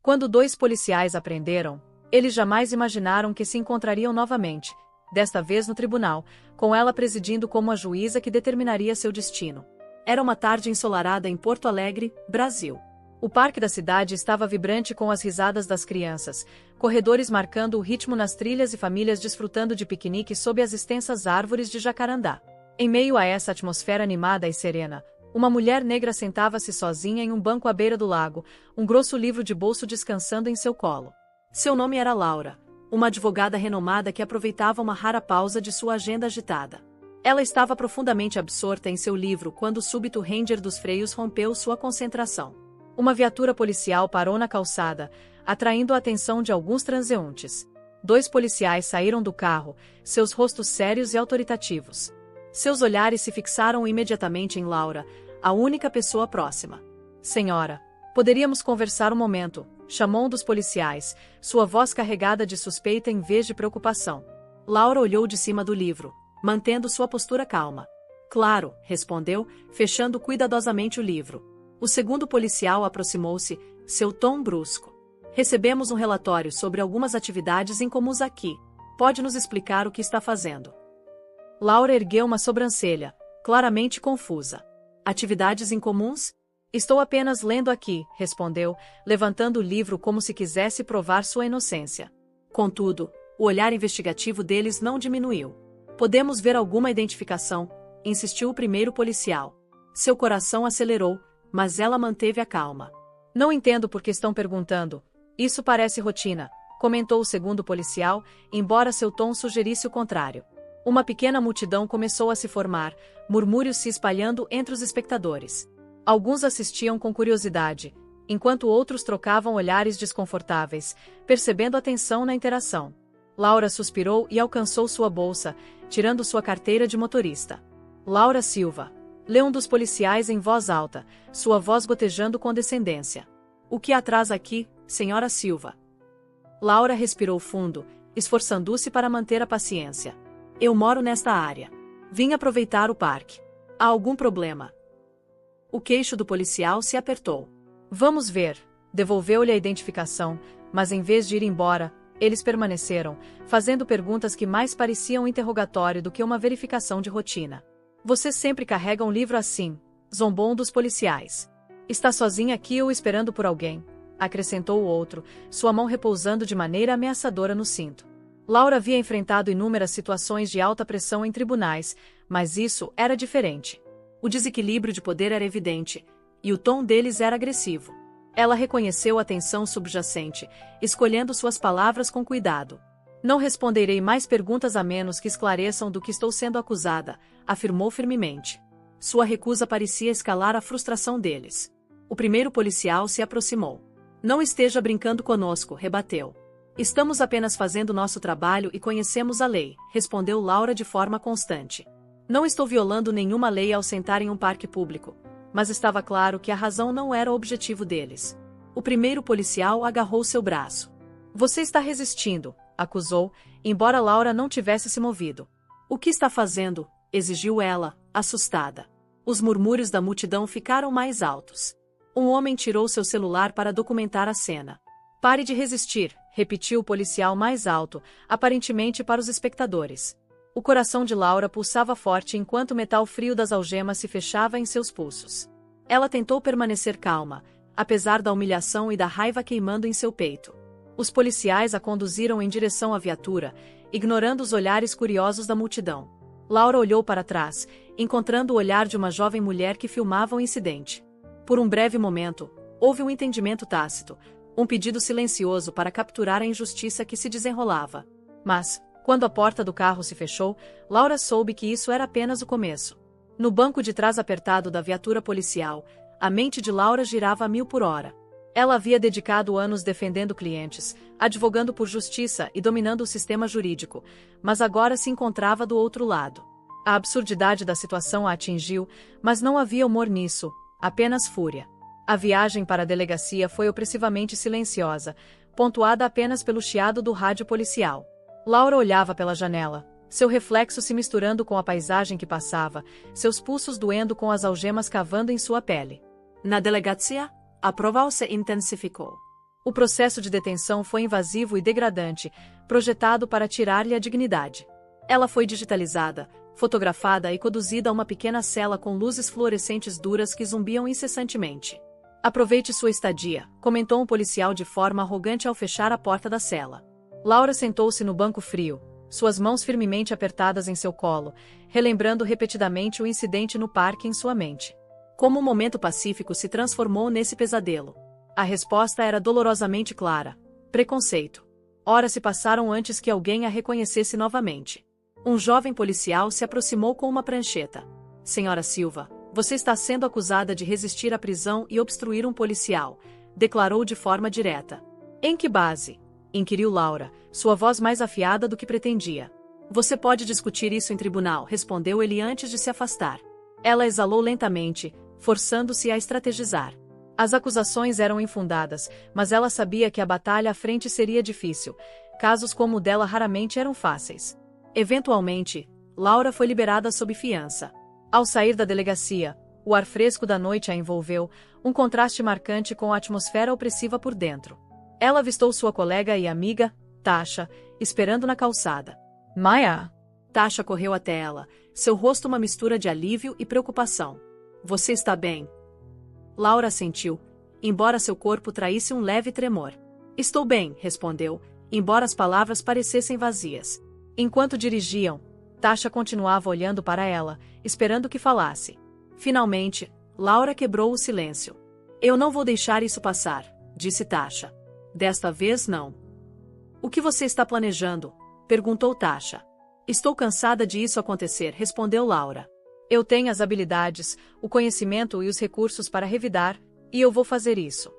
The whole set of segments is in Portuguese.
Quando dois policiais a prenderam, eles jamais imaginaram que se encontrariam novamente, desta vez no tribunal, com ela presidindo como a juíza que determinaria seu destino. Era uma tarde ensolarada em Porto Alegre, Brasil. O parque da cidade estava vibrante com as risadas das crianças, corredores marcando o ritmo nas trilhas e famílias desfrutando de piquenique sob as extensas árvores de jacarandá. Em meio a essa atmosfera animada e serena, uma mulher negra sentava-se sozinha em um banco à beira do lago, um grosso livro de bolso descansando em seu colo. Seu nome era Laura, uma advogada renomada que aproveitava uma rara pausa de sua agenda agitada. Ela estava profundamente absorta em seu livro quando o súbito ranger dos freios rompeu sua concentração. Uma viatura policial parou na calçada, atraindo a atenção de alguns transeuntes. Dois policiais saíram do carro, seus rostos sérios e autoritativos. Seus olhares se fixaram imediatamente em Laura, a única pessoa próxima. Senhora, poderíamos conversar um momento, chamou um dos policiais, sua voz carregada de suspeita em vez de preocupação. Laura olhou de cima do livro, mantendo sua postura calma. Claro, respondeu, fechando cuidadosamente o livro. O segundo policial aproximou-se, seu tom brusco. Recebemos um relatório sobre algumas atividades incomuns aqui. Pode nos explicar o que está fazendo? Laura ergueu uma sobrancelha, claramente confusa. Atividades incomuns? Estou apenas lendo aqui, respondeu, levantando o livro como se quisesse provar sua inocência. Contudo, o olhar investigativo deles não diminuiu. Podemos ver alguma identificação? Insistiu o primeiro policial. Seu coração acelerou, mas ela manteve a calma. Não entendo por que estão perguntando. Isso parece rotina, comentou o segundo policial, embora seu tom sugerisse o contrário. Uma pequena multidão começou a se formar, murmúrios se espalhando entre os espectadores. Alguns assistiam com curiosidade, enquanto outros trocavam olhares desconfortáveis, percebendo a tensão na interação. Laura suspirou e alcançou sua bolsa, tirando sua carteira de motorista. Laura Silva. Leu um dos policiais em voz alta, sua voz gotejando condescendência. O que há atrás aqui, senhora Silva? Laura respirou fundo, esforçando-se para manter a paciência. Eu moro nesta área. Vim aproveitar o parque. Há algum problema? O queixo do policial se apertou. Vamos ver. Devolveu-lhe a identificação, mas em vez de ir embora, eles permaneceram, fazendo perguntas que mais pareciam um interrogatório do que uma verificação de rotina. Você sempre carrega um livro assim, zombou um dos policiais. Está sozinha aqui ou esperando por alguém? Acrescentou o outro, sua mão repousando de maneira ameaçadora no cinto. Laura havia enfrentado inúmeras situações de alta pressão em tribunais, mas isso era diferente. O desequilíbrio de poder era evidente, e o tom deles era agressivo. Ela reconheceu a tensão subjacente, escolhendo suas palavras com cuidado. Não responderei mais perguntas a menos que esclareçam do que estou sendo acusada, afirmou firmemente. Sua recusa parecia escalar a frustração deles. O primeiro policial se aproximou. Não esteja brincando conosco, rebateu. Estamos apenas fazendo nosso trabalho e conhecemos a lei, respondeu Laura de forma constante. Não estou violando nenhuma lei ao sentar em um parque público, mas estava claro que a razão não era o objetivo deles. O primeiro policial agarrou seu braço. Você está resistindo, acusou, embora Laura não tivesse se movido. O que está fazendo? Exigiu ela, assustada. Os murmúrios da multidão ficaram mais altos. Um homem tirou seu celular para documentar a cena. Pare de resistir, repetiu o policial mais alto, aparentemente para os espectadores. O coração de Laura pulsava forte enquanto o metal frio das algemas se fechava em seus pulsos. Ela tentou permanecer calma, apesar da humilhação e da raiva queimando em seu peito. Os policiais a conduziram em direção à viatura, ignorando os olhares curiosos da multidão. Laura olhou para trás, encontrando o olhar de uma jovem mulher que filmava o incidente. Por um breve momento, houve um entendimento tácito, um pedido silencioso para capturar a injustiça que se desenrolava. Mas, quando a porta do carro se fechou, Laura soube que isso era apenas o começo. No banco de trás apertado da viatura policial, a mente de Laura girava a 1000 por hora. Ela havia dedicado anos defendendo clientes, advogando por justiça e dominando o sistema jurídico, mas agora se encontrava do outro lado. A absurdidade da situação a atingiu, mas não havia humor nisso, apenas fúria. A viagem para a delegacia foi opressivamente silenciosa, pontuada apenas pelo chiado do rádio policial. Laura olhava pela janela, seu reflexo se misturando com a paisagem que passava, seus pulsos doendo com as algemas cavando em sua pele. Na delegacia, a prova se intensificou. O processo de detenção foi invasivo e degradante, projetado para tirar-lhe a dignidade. Ela foi digitalizada, fotografada e conduzida a uma pequena cela com luzes fluorescentes duras que zumbiam incessantemente. Aproveite sua estadia, comentou um policial de forma arrogante ao fechar a porta da cela. Laura sentou-se no banco frio, suas mãos firmemente apertadas em seu colo, relembrando repetidamente o incidente no parque em sua mente. Como um momento pacífico se transformou nesse pesadelo? A resposta era dolorosamente clara: preconceito. Horas se passaram antes que alguém a reconhecesse novamente. Um jovem policial se aproximou com uma prancheta. Senhora Silva, você está sendo acusada de resistir à prisão e obstruir um policial, declarou de forma direta. Em que base? Inquiriu Laura, sua voz mais afiada do que pretendia. Você pode discutir isso em tribunal, respondeu ele antes de se afastar. Ela exalou lentamente, forçando-se a estrategizar. As acusações eram infundadas, mas ela sabia que a batalha à frente seria difícil. Casos como o dela raramente eram fáceis. Eventualmente, Laura foi liberada sob fiança. Ao sair da delegacia, o ar fresco da noite a envolveu, um contraste marcante com a atmosfera opressiva por dentro. Ela avistou sua colega e amiga, Tasha, esperando na calçada. Maya! Tasha correu até ela, seu rosto uma mistura de alívio e preocupação. Você está bem? Laura assentiu, embora seu corpo traísse um leve tremor. Estou bem, respondeu, embora as palavras parecessem vazias. Enquanto dirigiam, Tasha continuava olhando para ela, esperando que falasse. Finalmente, Laura quebrou o silêncio. Eu não vou deixar isso passar, disse Tasha. Desta vez não. O que você está planejando? Perguntou Tasha. Estou cansada de isso acontecer, respondeu Laura. Eu tenho as habilidades, o conhecimento e os recursos para revidar, e eu vou fazer isso.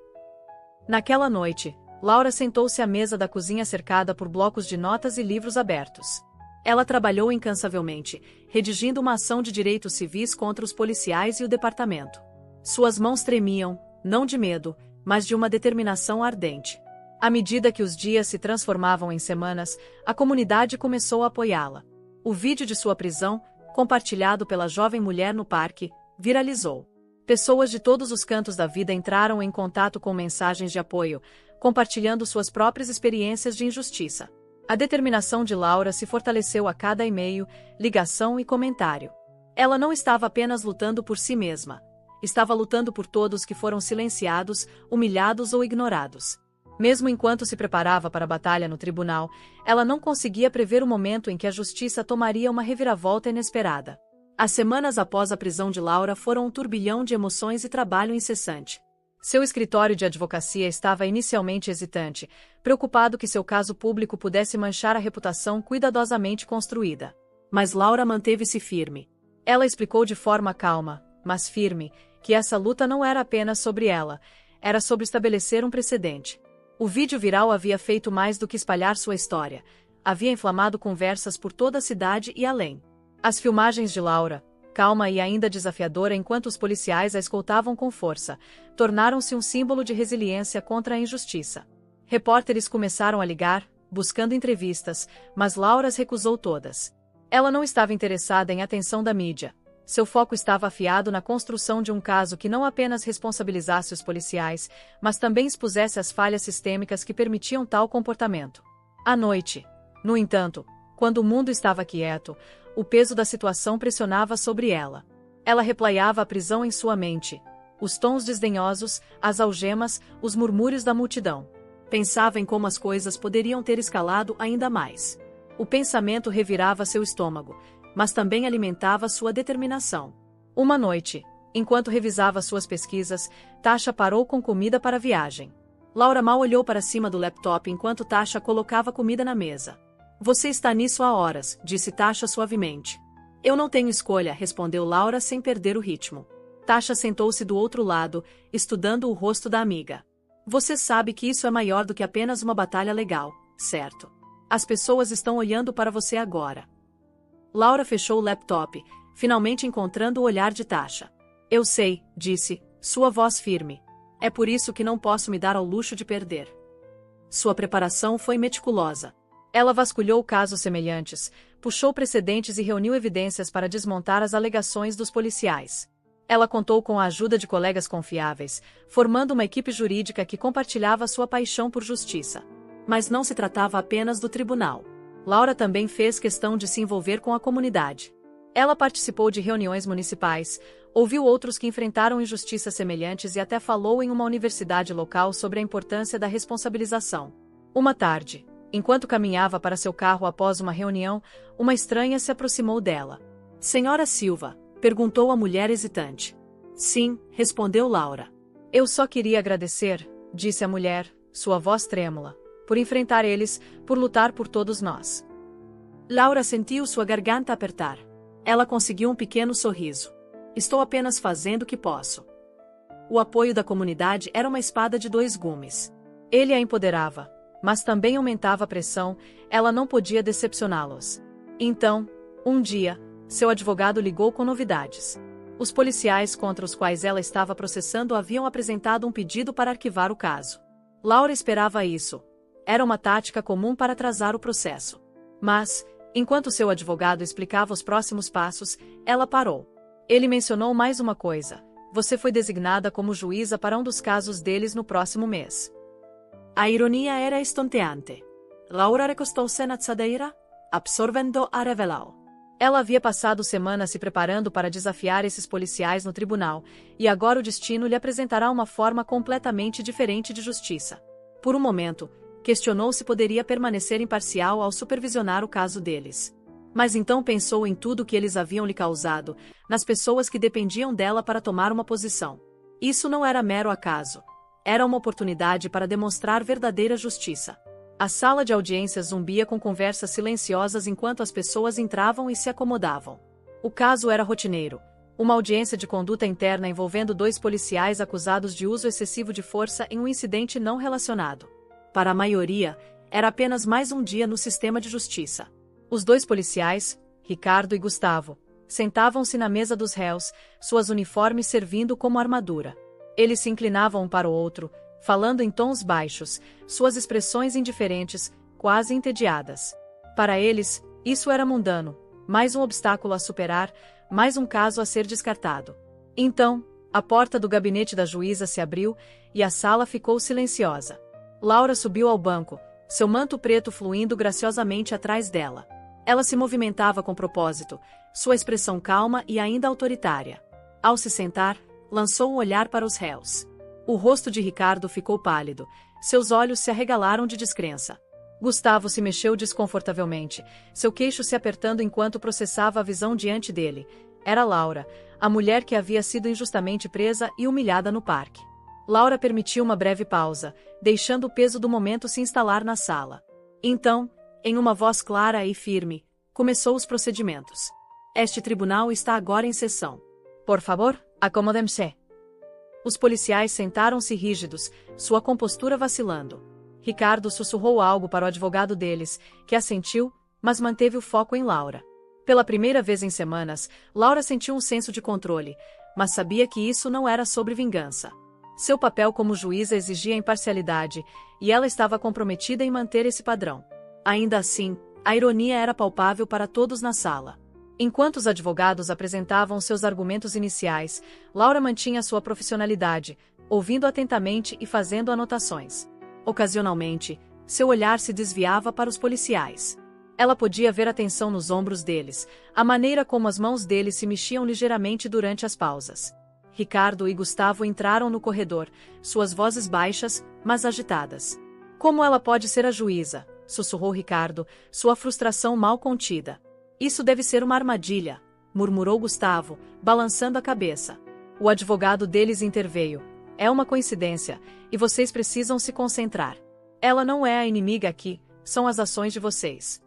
Naquela noite, Laura sentou-se à mesa da cozinha cercada por blocos de notas e livros abertos. Ela trabalhou incansavelmente, redigindo uma ação de direitos civis contra os policiais e o departamento. Suas mãos tremiam, não de medo, mas de uma determinação ardente. À medida que os dias se transformavam em semanas, a comunidade começou a apoiá-la. O vídeo de sua prisão, compartilhado pela jovem mulher no parque, viralizou. Pessoas de todos os cantos da vida entraram em contato com mensagens de apoio, compartilhando suas próprias experiências de injustiça. A determinação de Laura se fortaleceu a cada e-mail, ligação e comentário. Ela não estava apenas lutando por si mesma. Estava lutando por todos que foram silenciados, humilhados ou ignorados. Mesmo enquanto se preparava para a batalha no tribunal, ela não conseguia prever o momento em que a justiça tomaria uma reviravolta inesperada. As semanas após a prisão de Laura foram um turbilhão de emoções e trabalho incessante. Seu escritório de advocacia estava inicialmente hesitante, preocupado que seu caso público pudesse manchar a reputação cuidadosamente construída. Mas Laura manteve-se firme. Ela explicou de forma calma, mas firme, que essa luta não era apenas sobre ela, era sobre estabelecer um precedente. O vídeo viral havia feito mais do que espalhar sua história, havia inflamado conversas por toda a cidade e além. As filmagens de Laura, calma e ainda desafiadora enquanto os policiais a escoltavam com força, tornaram-se um símbolo de resiliência contra a injustiça. Repórteres começaram a ligar, buscando entrevistas, mas Laura as recusou todas. Ela não estava interessada em atenção da mídia. Seu foco estava afiado na construção de um caso que não apenas responsabilizasse os policiais, mas também expusesse as falhas sistêmicas que permitiam tal comportamento. À noite, no entanto, quando o mundo estava quieto, o peso da situação pressionava sobre ela. Ela replaiava a prisão em sua mente, os tons desdenhosos, as algemas, os murmúrios da multidão. Pensava em como as coisas poderiam ter escalado ainda mais. O pensamento revirava seu estômago, mas também alimentava sua determinação. Uma noite, enquanto revisava suas pesquisas, Tasha parou com comida para a viagem. Laura mal olhou para cima do laptop enquanto Tasha colocava comida na mesa. Você está nisso há horas, disse Tasha suavemente. Eu não tenho escolha, respondeu Laura sem perder o ritmo. Tasha sentou-se do outro lado, estudando o rosto da amiga. Você sabe que isso é maior do que apenas uma batalha legal, certo? As pessoas estão olhando para você agora. Laura fechou o laptop, finalmente encontrando o olhar de Tasha. Eu sei, disse, sua voz firme. É por isso que não posso me dar ao luxo de perder. Sua preparação foi meticulosa. Ela vasculhou casos semelhantes, puxou precedentes e reuniu evidências para desmontar as alegações dos policiais. Ela contou com a ajuda de colegas confiáveis, formando uma equipe jurídica que compartilhava sua paixão por justiça. Mas não se tratava apenas do tribunal. Laura também fez questão de se envolver com a comunidade. Ela participou de reuniões municipais, ouviu outros que enfrentaram injustiças semelhantes e até falou em uma universidade local sobre a importância da responsabilização. Uma tarde, enquanto caminhava para seu carro após uma reunião, uma estranha se aproximou dela. "Senhora Silva?", perguntou a mulher hesitante. "Sim", respondeu Laura. "Eu só queria agradecer", disse a mulher, sua voz trêmula, "por enfrentar eles, por lutar por todos nós." Laura sentiu sua garganta apertar. Ela conseguiu um pequeno sorriso. "Estou apenas fazendo o que posso." O apoio da comunidade era uma espada de dois gumes. Ele a empoderava, mas também aumentava a pressão, ela não podia decepcioná-los. Então, um dia, seu advogado ligou com novidades. Os policiais contra os quais ela estava processando haviam apresentado um pedido para arquivar o caso. Laura esperava isso. Era uma tática comum para atrasar o processo. Mas, enquanto seu advogado explicava os próximos passos, ela parou. Ele mencionou mais uma coisa: "Você foi designada como juíza para um dos casos deles no próximo mês." A ironia era estonteante. Laura recostou-se na cadeira, absorvendo a revelao. Ela havia passado semanas se preparando para desafiar esses policiais no tribunal, e agora o destino lhe apresentará uma forma completamente diferente de justiça. Por um momento, questionou se poderia permanecer imparcial ao supervisionar o caso deles. Mas então pensou em tudo que eles haviam lhe causado, nas pessoas que dependiam dela para tomar uma posição. Isso não era mero acaso. Era uma oportunidade para demonstrar verdadeira justiça. A sala de audiências zumbia com conversas silenciosas enquanto as pessoas entravam e se acomodavam. O caso era rotineiro. Uma audiência de conduta interna envolvendo dois policiais acusados de uso excessivo de força em um incidente não relacionado. Para a maioria, era apenas mais um dia no sistema de justiça. Os dois policiais, Ricardo e Gustavo, sentavam-se na mesa dos réus, suas uniformes servindo como armadura. Eles se inclinavam um para o outro, falando em tons baixos, suas expressões indiferentes, quase entediadas. Para eles, isso era mundano, mais um obstáculo a superar, mais um caso a ser descartado. Então, a porta do gabinete da juíza se abriu, e a sala ficou silenciosa. Laura subiu ao banco, seu manto preto fluindo graciosamente atrás dela. Ela se movimentava com propósito, sua expressão calma e ainda autoritária. Ao se sentar, lançou um olhar para os réus. O rosto de Ricardo ficou pálido, seus olhos se arregalaram de descrença. Gustavo se mexeu desconfortavelmente, seu queixo se apertando enquanto processava a visão diante dele. Era Laura, a mulher que havia sido injustamente presa e humilhada no parque. Laura permitiu uma breve pausa, deixando o peso do momento se instalar na sala. Então, em uma voz clara e firme, começou os procedimentos. "Este tribunal está agora em sessão. Por favor, acomodem-se." Os policiais sentaram-se rígidos, sua compostura vacilando. Ricardo sussurrou algo para o advogado deles, que assentiu, mas manteve o foco em Laura. Pela primeira vez em semanas, Laura sentiu um senso de controle, mas sabia que isso não era sobre vingança. Seu papel como juíza exigia imparcialidade, e ela estava comprometida em manter esse padrão. Ainda assim, a ironia era palpável para todos na sala. Enquanto os advogados apresentavam seus argumentos iniciais, Laura mantinha sua profissionalidade, ouvindo atentamente e fazendo anotações. Ocasionalmente, seu olhar se desviava para os policiais. Ela podia ver a tensão nos ombros deles, a maneira como as mãos deles se mexiam ligeiramente durante as pausas. Ricardo e Gustavo entraram no corredor, suas vozes baixas, mas agitadas. "Como ela pode ser a juíza?", sussurrou Ricardo, sua frustração mal contida. "Isso deve ser uma armadilha", murmurou Gustavo, balançando a cabeça. O advogado deles interveio. "É uma coincidência, e vocês precisam se concentrar. Ela não é a inimiga aqui, são as ações de vocês."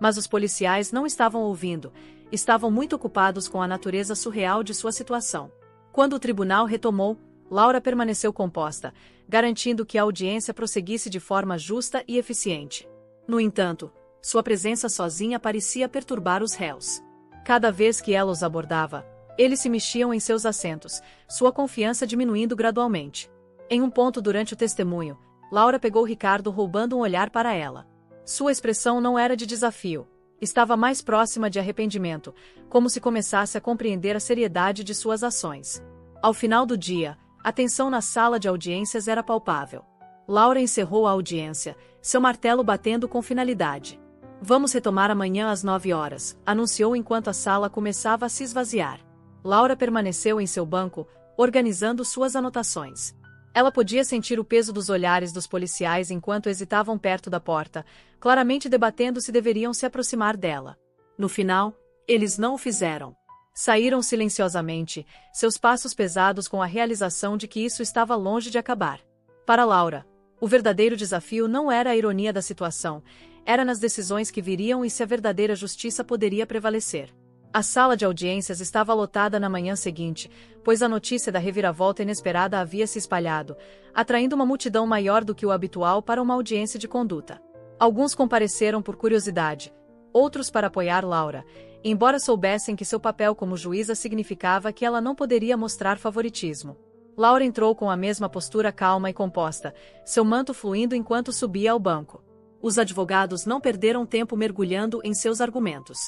Mas os policiais não estavam ouvindo, estavam muito ocupados com a natureza surreal de sua situação. Quando o tribunal retomou, Laura permaneceu composta, garantindo que a audiência prosseguisse de forma justa e eficiente. No entanto, sua presença sozinha parecia perturbar os réus. Cada vez que ela os abordava, eles se mexiam em seus assentos, sua confiança diminuindo gradualmente. Em um ponto durante o testemunho, Laura pegou Ricardo roubando um olhar para ela. Sua expressão não era de desafio, Estava mais próxima de arrependimento, como se começasse a compreender a seriedade de suas ações. Ao final do dia, a tensão na sala de audiências era palpável. Laura encerrou a audiência, seu martelo batendo com finalidade. Vamos retomar amanhã às 9 horas, anunciou enquanto a sala começava a se esvaziar. Laura permaneceu em seu banco, organizando suas anotações. Ela podia sentir o peso dos olhares dos policiais enquanto hesitavam perto da porta, claramente debatendo se deveriam se aproximar dela. No final, eles não o fizeram. Saíram silenciosamente, seus passos pesados com a realização de que isso estava longe de acabar. Para Laura, o verdadeiro desafio não era a ironia da situação, era nas decisões que viriam e se a verdadeira justiça poderia prevalecer. A sala de audiências estava lotada na manhã seguinte, pois a notícia da reviravolta inesperada havia se espalhado, atraindo uma multidão maior do que o habitual para uma audiência de conduta. Alguns compareceram por curiosidade, outros para apoiar Laura, embora soubessem que seu papel como juíza significava que ela não poderia mostrar favoritismo. Laura entrou com a mesma postura calma e composta, seu manto fluindo enquanto subia ao banco. Os advogados não perderam tempo mergulhando em seus argumentos.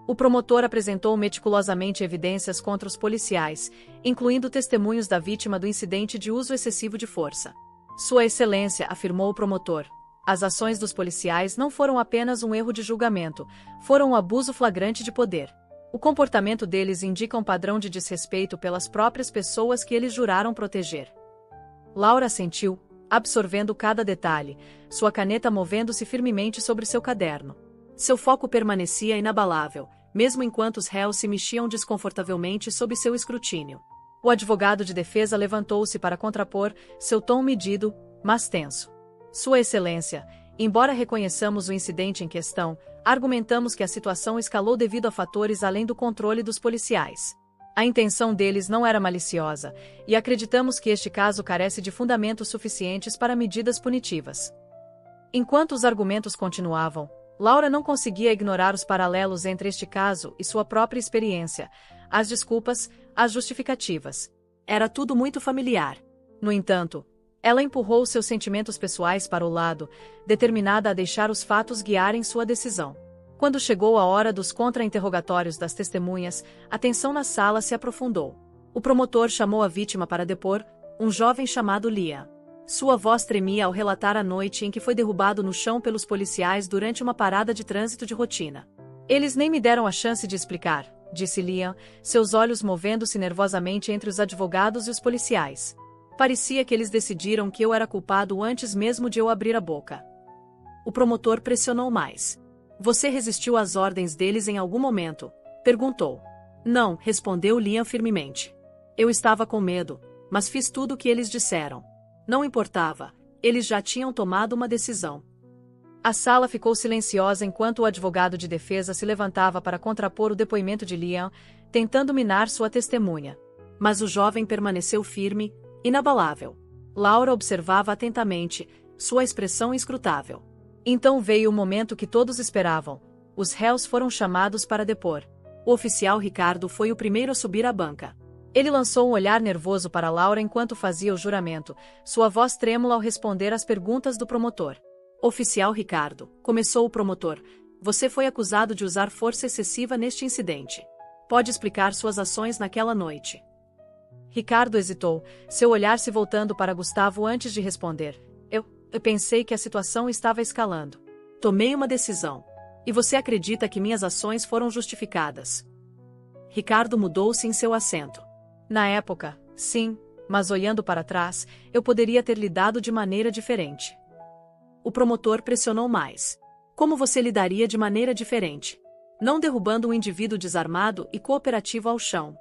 O promotor apresentou meticulosamente evidências contra os policiais, incluindo testemunhos da vítima do incidente de uso excessivo de força. Sua Excelência, afirmou o promotor, as ações dos policiais não foram apenas um erro de julgamento, foram um abuso flagrante de poder. O comportamento deles indica um padrão de desrespeito pelas próprias pessoas que eles juraram proteger. Laura assentiu, absorvendo cada detalhe, sua caneta movendo-se firmemente sobre seu caderno. Seu foco permanecia inabalável, mesmo enquanto os réus se mexiam desconfortavelmente sob seu escrutínio. O advogado de defesa levantou-se para contrapor, seu tom medido, mas tenso. Sua Excelência, embora reconheçamos o incidente em questão, argumentamos que a situação escalou devido a fatores além do controle dos policiais. A intenção deles não era maliciosa, e acreditamos que este caso carece de fundamentos suficientes para medidas punitivas. Enquanto os argumentos continuavam, Laura não conseguia ignorar os paralelos entre este caso e sua própria experiência, as desculpas, as justificativas. Era tudo muito familiar. No entanto, ela empurrou seus sentimentos pessoais para o lado, determinada a deixar os fatos guiarem sua decisão. Quando chegou a hora dos contra-interrogatórios das testemunhas, a tensão na sala se aprofundou. O promotor chamou a vítima para depor, um jovem chamado Liam. Sua voz tremia ao relatar a noite em que foi derrubado no chão pelos policiais durante uma parada de trânsito de rotina. Eles nem me deram a chance de explicar, disse Liam, seus olhos movendo-se nervosamente entre os advogados e os policiais. Parecia que eles decidiram que eu era culpado antes mesmo de eu abrir a boca. O promotor pressionou mais. Você resistiu às ordens deles em algum momento? Perguntou. Não, respondeu Liam firmemente. Eu estava com medo, mas fiz tudo o que eles disseram. Não importava, eles já tinham tomado uma decisão. A sala ficou silenciosa enquanto o advogado de defesa se levantava para contrapor o depoimento de Liam, tentando minar sua testemunha. Mas o jovem permaneceu firme, inabalável. Laura observava atentamente, sua expressão inscrutável. Então veio o momento que todos esperavam. Os réus foram chamados para depor. O oficial Ricardo foi o primeiro a subir à banca. Ele lançou um olhar nervoso para Laura enquanto fazia o juramento, sua voz trêmula ao responder às perguntas do promotor. Oficial Ricardo, começou o promotor, você foi acusado de usar força excessiva neste incidente. Pode explicar suas ações naquela noite? Ricardo hesitou, seu olhar se voltando para Gustavo antes de responder. Eu pensei que a situação estava escalando. Tomei uma decisão. E você acredita que minhas ações foram justificadas? Ricardo mudou-se em seu assento. Na época, sim, mas olhando para trás, eu poderia ter lidado de maneira diferente. O promotor pressionou mais. Como você lidaria de maneira diferente? Não derrubando um indivíduo desarmado e cooperativo ao chão.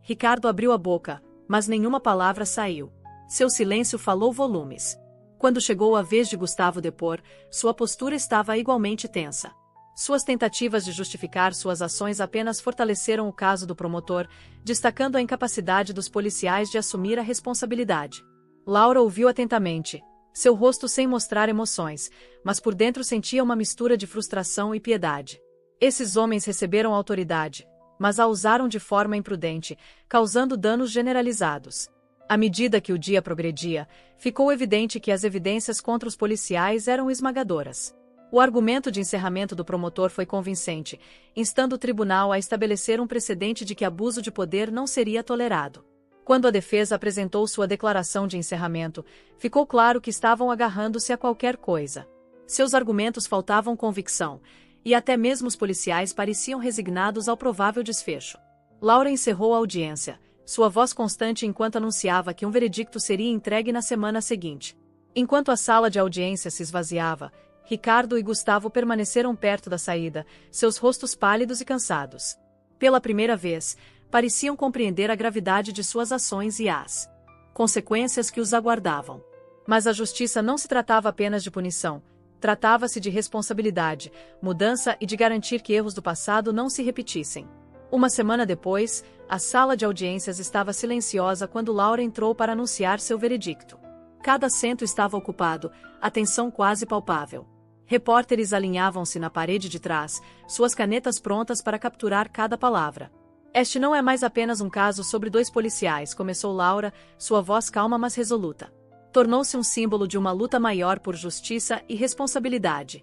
Ricardo abriu a boca, mas nenhuma palavra saiu. Seu silêncio falou volumes. Quando chegou a vez de Gustavo depor, sua postura estava igualmente tensa. Suas tentativas de justificar suas ações apenas fortaleceram o caso do promotor, destacando a incapacidade dos policiais de assumir a responsabilidade. Laura ouviu atentamente, seu rosto sem mostrar emoções, mas por dentro sentia uma mistura de frustração e piedade. Esses homens receberam autoridade, mas a usaram de forma imprudente, causando danos generalizados. À medida que o dia progredia, ficou evidente que as evidências contra os policiais eram esmagadoras. O argumento de encerramento do promotor foi convincente, instando o tribunal a estabelecer um precedente de que abuso de poder não seria tolerado. Quando a defesa apresentou sua declaração de encerramento, ficou claro que estavam agarrando-se a qualquer coisa. Seus argumentos faltavam convicção, e até mesmo os policiais pareciam resignados ao provável desfecho. Laura encerrou a audiência, sua voz constante enquanto anunciava que um veredicto seria entregue na semana seguinte. Enquanto a sala de audiência se esvaziava, Ricardo e Gustavo permaneceram perto da saída, seus rostos pálidos e cansados. Pela primeira vez, pareciam compreender a gravidade de suas ações e as consequências que os aguardavam. Mas a justiça não se tratava apenas de punição, tratava-se de responsabilidade, mudança e de garantir que erros do passado não se repetissem. Uma semana depois, a sala de audiências estava silenciosa quando Laura entrou para anunciar seu veredicto. Cada assento estava ocupado, a tensão quase palpável. Repórteres alinhavam-se na parede de trás, suas canetas prontas para capturar cada palavra. Este não é mais apenas um caso sobre dois policiais, começou Laura, sua voz calma mas resoluta. Tornou-se um símbolo de uma luta maior por justiça e responsabilidade.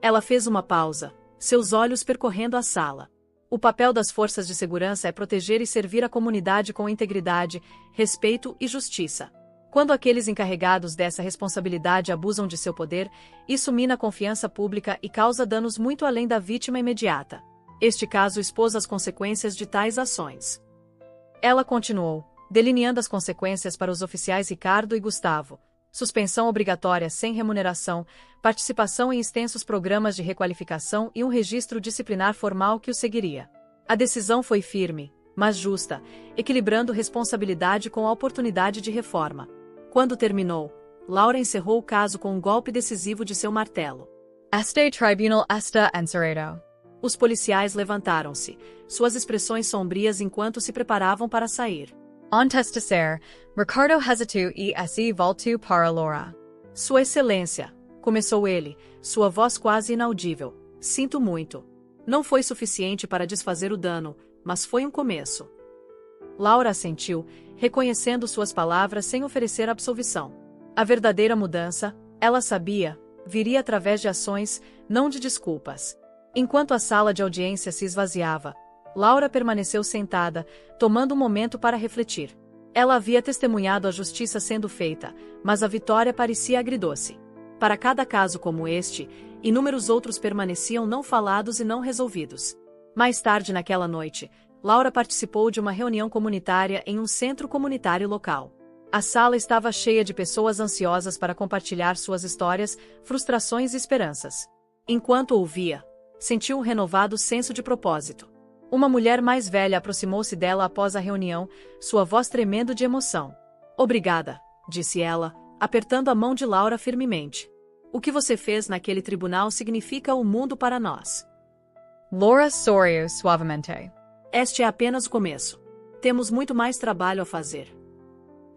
Ela fez uma pausa, seus olhos percorrendo a sala. O papel das forças de segurança é proteger e servir a comunidade com integridade, respeito e justiça. Quando aqueles encarregados dessa responsabilidade abusam de seu poder, isso mina a confiança pública e causa danos muito além da vítima imediata. Este caso expôs as consequências de tais ações. Ela continuou, delineando as consequências para os oficiais Ricardo e Gustavo: suspensão obrigatória sem remuneração, participação em extensos programas de requalificação e um registro disciplinar formal que o seguiria. A decisão foi firme, mas justa, equilibrando responsabilidade com a oportunidade de reforma. Quando terminou, Laura encerrou o caso com um golpe decisivo de seu martelo. Este tribunal está encerrado. Os policiais levantaram-se, suas expressões sombrias enquanto se preparavam para sair. Antestecer, Ricardo hesitou e se voltou para Laura. Sua Excelência, começou ele, sua voz quase inaudível. Sinto muito. Não foi suficiente para desfazer o dano, mas foi um começo. Laura assentiu, reconhecendo suas palavras sem oferecer absolvição. A verdadeira mudança, ela sabia, viria através de ações, não de desculpas. Enquanto a sala de audiência se esvaziava, Laura permaneceu sentada, tomando um momento para refletir. Ela havia testemunhado a justiça sendo feita, mas a vitória parecia agridoce. Para cada caso como este, inúmeros outros permaneciam não falados e não resolvidos. Mais tarde naquela noite, Laura participou de uma reunião comunitária em um centro comunitário local. A sala estava cheia de pessoas ansiosas para compartilhar suas histórias, frustrações e esperanças. Enquanto ouvia, sentiu um renovado senso de propósito. Uma mulher mais velha aproximou-se dela após a reunião, sua voz tremendo de emoção. Obrigada, disse ela, apertando a mão de Laura firmemente. O que você fez naquele tribunal significa o mundo para nós. Laura sorriu suavemente. Este é apenas o começo. Temos muito mais trabalho a fazer.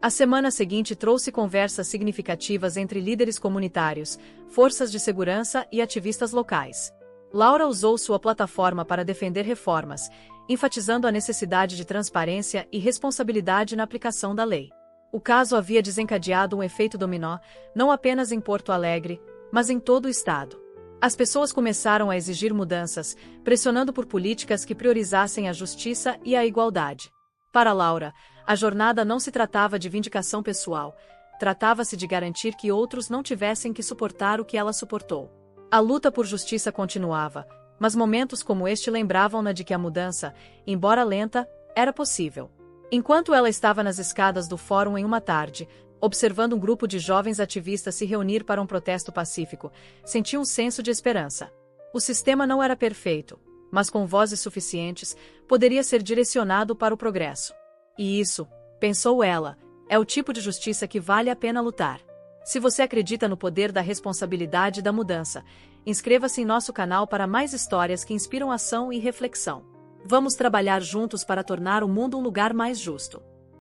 A semana seguinte trouxe conversas significativas entre líderes comunitários, forças de segurança e ativistas locais. Laura usou sua plataforma para defender reformas, enfatizando a necessidade de transparência e responsabilidade na aplicação da lei. O caso havia desencadeado um efeito dominó, não apenas em Porto Alegre, mas em todo o estado. As pessoas começaram a exigir mudanças, pressionando por políticas que priorizassem a justiça e a igualdade. Para Laura, a jornada não se tratava de vindicação pessoal, tratava-se de garantir que outros não tivessem que suportar o que ela suportou. A luta por justiça continuava, mas momentos como este lembravam-na de que a mudança, embora lenta, era possível. Enquanto ela estava nas escadas do fórum em uma tarde, observando um grupo de jovens ativistas se reunir para um protesto pacífico, sentiu um senso de esperança. O sistema não era perfeito, mas com vozes suficientes, poderia ser direcionado para o progresso. E isso, pensou ela, é o tipo de justiça que vale a pena lutar. Se você acredita no poder da responsabilidade e da mudança, inscreva-se em nosso canal para mais histórias que inspiram ação e reflexão. Vamos trabalhar juntos para tornar o mundo um lugar mais justo.